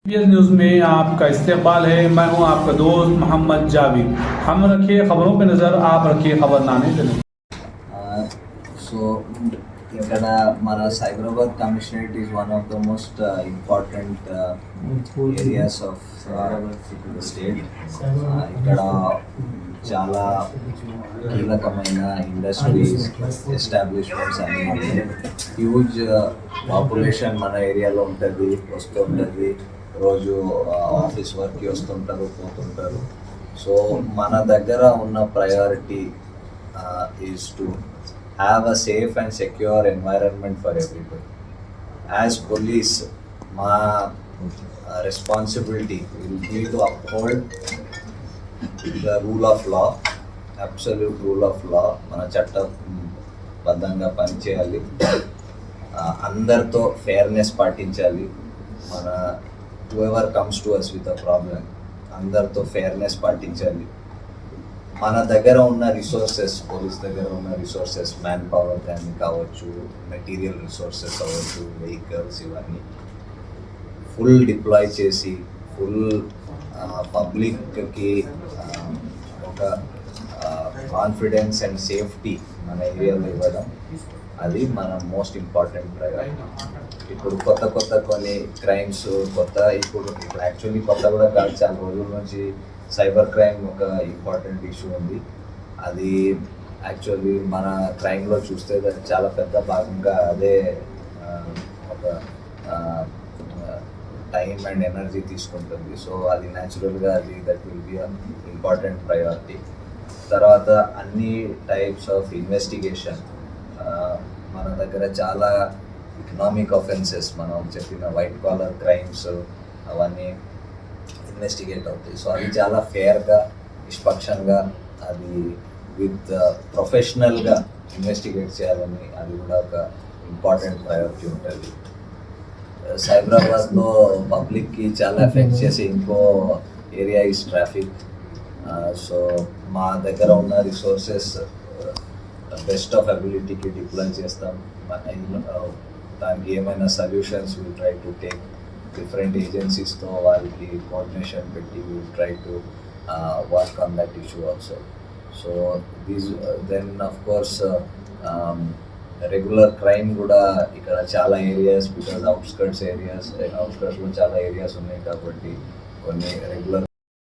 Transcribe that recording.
PS news में आपका इस्तेमाल है। मैं हूं आपका दोस्त मोहम्मद जावेद। हम रखिए खबरों पे नज़र, आप रखिए खबरनामे पे नज़र। సో ఇక్కడ మన Cyberabad commissionerate is one of the most important areas of the state. ఇక్కడ చాలా కీలకమైన ఇండస్ట్రీస్ ఎస్టాబ్లిష్మెంట్స్ అన్నీ ఉన్నాయి. హ్యూజ్ పాపులేషన్ మన ఏరియాలో ఉంటుంది, వస్తూ ఉంటుంది. రోజు ఆఫీస్ వర్క్కి వస్తుంటారు, పోతుంటారు. సో మన దగ్గర ఉన్న priority is to have a safe and secure environment for everybody. As police, my responsibility will be to uphold the rule of law, absolute rule of law. మన చట్టబద్ధంగా పనిచేయాలి, అందరితో ఫేర్నెస్ పాటించాలి. మన whoever comes to us with a problem, అందరితో fairness పాటించాలి. మన దగ్గర ఉన్న రిసోర్సెస్, పోలీస్ దగ్గర ఉన్న రిసోర్సెస్, మ్యాన్ పవర్ కానీ కావచ్చు, మెటీరియల్ రిసోర్సెస్ అవ్వచ్చు, వెహికల్స్, ఇవన్నీ ఫుల్ డిప్లాయ్ చేసి ఫుల్ పబ్లిక్కి ఒక కాన్ఫిడెన్స్ అండ్ సేఫ్టీ మన ఏరియాలో ఇవ్వడం, అది మన మోస్ట్ ఇంపార్టెంట్ ప్రయారిటీ. ఇప్పుడు కొత్త కొన్ని క్రైమ్స్ ఇప్పుడు యాక్చువల్లీ కొత్త కూడా కాదు, చాలా రోజుల నుంచి సైబర్ క్రైమ్ ఒక ఇంపార్టెంట్ ఇష్యూ ఉంది. అది యాక్చువల్లీ మన క్రైమ్లో చూస్తే చాలా పెద్ద భాగంగా అదే ఒక టైం అండ్ ఎనర్జీ తీసుకుంటుంది. సో అది న్యాచురల్గా that will be an important priority. తర్వాత అన్ని టైప్స్ ఆఫ్ ఇన్వెస్టిగేషన్, మన దగ్గర చాలా ఎకనామిక్ అఫెన్సెస్, మనం చెప్పిన వైట్ కాలర్ క్రైమ్స్ అవన్నీ ఇన్వెస్టిగేట్ అవుతాయి. సో అది చాలా ఫేర్గా, నిష్పక్షంగా, అది విత్ ప్రొఫెషనల్గా ఇన్వెస్టిగేట్ చేయాలని, అది కూడా ఒక ఇంపార్టెంట్ ప్రయారిటీ ఉంటుంది. సైబరాబాద్లో పబ్లిక్కి చాలా ఎఫెక్ట్ చేసే ఇంకో ఏరియా ఈజ్ ట్రాఫిక్. సో మా దగ్గర ఉన్న రిసోర్సెస్ బెస్ట్ ఆఫ్ అబిలిటీకి డిప్లాయ్ చేస్తాం. దానికి ఏమైనా solutions will try to take. Different ఏజెన్సీస్తో వాళ్ళకి కోఆర్డినేషన్ పెట్టి will try to work on that issue also. So these then of course regular crime కూడా ఇక్కడ చాలా ఏరియాస్, బికాజ్ అవుట్స్కర్ట్స్లో చాలా ఏరియాస్ ఉన్నాయి కాబట్టి కొన్ని రెగ్యులర్